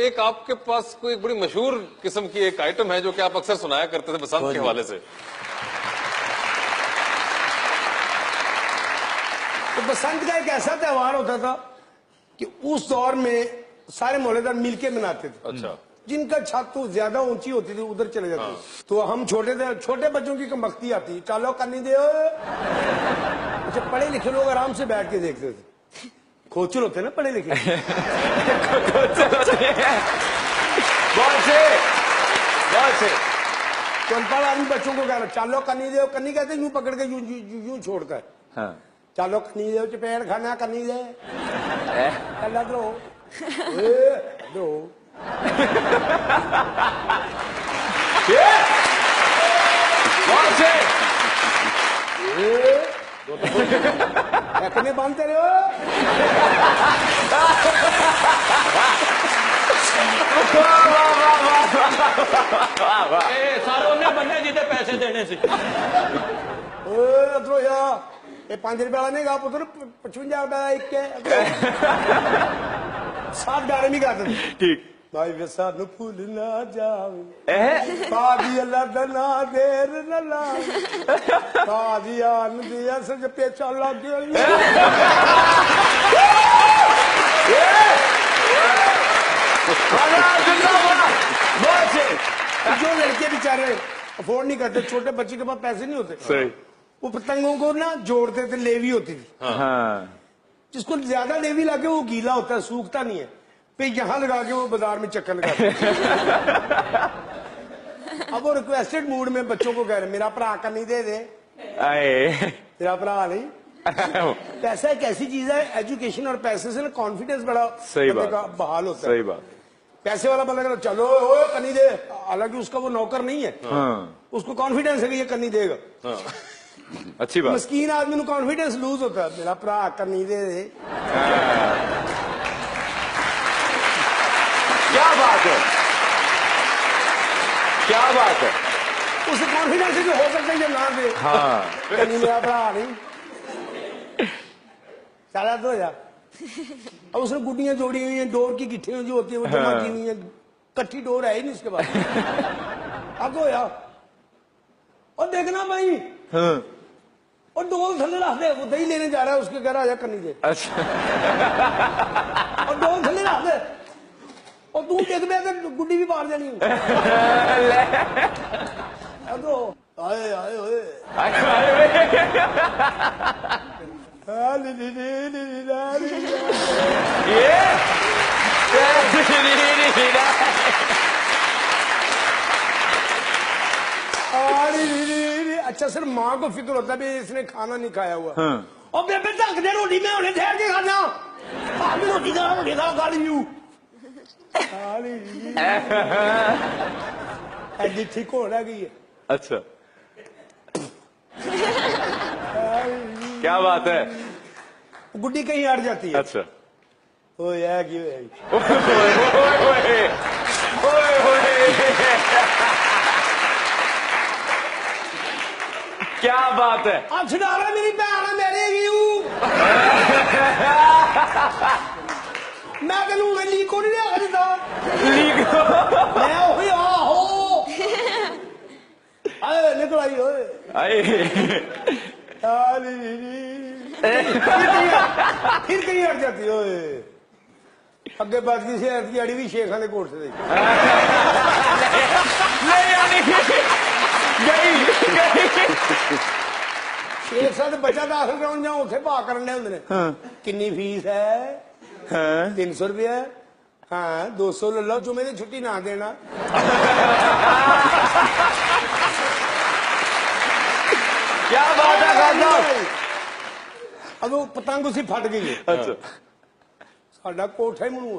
एक आपके पास कोई बड़ी मशहूर किस्म की एक आइटम है जो कि आप अक्सर सुनाया करते थे बसंत के हवाले से। तो बसंत का एक ऐसा त्योहार होता था कि उस दौर में सारे मोहल्लेदार मिलके मनाते थे। अच्छा। जिनका छत तो ज्यादा ऊंची होती थी उधर चले जाते। हाँ। तो हम छोटे थे, छोटे बच्चों की कमबख्ती आती, चालो करनी दे। अच्छा, पढ़े लिखे लोग आराम से बैठ के देखते थे। खोचल होते ना पढ़े लिखे। तो अनपढ़ आदमी बच्चों को कह रहा चालो कन्नी दे, कन्नी कहते यूं पकड़ के यूं छोड़ता है। हाँ। चालो कन्नी दे, चपेड़ खाना कन्नी दे, दो दो कितने बांधते रहे हो? सारों ने बंदे जीते पैसे देने से। अदरो यार ये 5 रुपए वाला नहीं गा पुत्र, 55 रुपए एक के 7 गाने नहीं गाते। ठीक भाई वैसा न फूल ना जावे बाजी अल्लाह दना देर न लावे बाजी आन दिया सज पेचा लग गया। जो लड़के बेचारे अफोर्ड नहीं करते, छोटे बच्चे के पास पैसे नहीं होते, सही वो पतंगों को ना जोड़ते थे, लेवी होती थी। हाँ। जिसको ज्यादा लेवी लगे वो गीला होता है, सूखता नहीं है, पे यहां लगा के वो बाजार में चक्कर लगा। अब वो रिक्वेस्टेड मूड में बच्चों को कह रहे मेरा भरा का नहीं दे दे। तेरा भरा नहीं। पैसा एक ऐसी चीज है, एजुकेशन और पैसे से ना कॉन्फिडेंस बड़ा सही बात का बहाल होता है। सही बात। पैसे वाला बंदा कहता चलो कन्नी दे, हालांकि उसका वो नौकर नहीं है। हाँ। उसको कॉन्फिडेंस है कि ये कन्नी देगा। हाँ। अच्छी बात। मस्कीन आदमी को कॉन्फिडेंस लूज होता है, मेरा भरा कन्नी दे दे। क्या बात है, क्या बात है। उसे कॉन्फिडेंस जो हो सकता है जो ना दे। हाँ। कन्नी मेरा भरा नहीं सारा तो यार। अब उसने गुड्डियां जोड़ी हुई हैं, डोर की गिट्टियां जो होती है वो जमा की हुई है, कट्ठी डोर है ही नहीं उसके बाद। अब तो यार और देखना भाई। हाँ। और डोल थले रख दे, वो दही लेने जा रहा है, उसके कह रहा है कन्नी दे। अच्छा। और डोल थले रख दे और तू देख दे तो गुड्डी भी मार देनी। तो आए आए ओए अच्छा सर, माँ को फिक्र होता है इसने खाना नहीं खाया हुआ। हाँ। और बेबे ढक दे रोटी, मैं उन्हें ठहर के खाना। रोटी खा ली एडी ठीक हो रह गई है। अच्छा। क्या बात है। गुड्डी कहीं अड़ जाती है। अच्छा। ओ यार क्या बात है। अब छुड़ा रहा मेरी भैन मेरे मैं तेन लीक को नहीं लिया दिता। लीक मैं आहो आए निकल आई ओए फिर कहीं अड़ जाती ओए। अगे बात की सेहत की अड़ी भी शेखा ने कोट से शेख साहब बच्चा दाखिल कराने जाओ उसे भाव करने होंगे। किन्नी फीस है? 300 रुपया। हाँ 200 ले लो, जो मेरी छुट्टी ना देना। क्या बात है साहब। अब वो पतंग उसी फट गई है। अच्छा। साडा कोठा ही मनू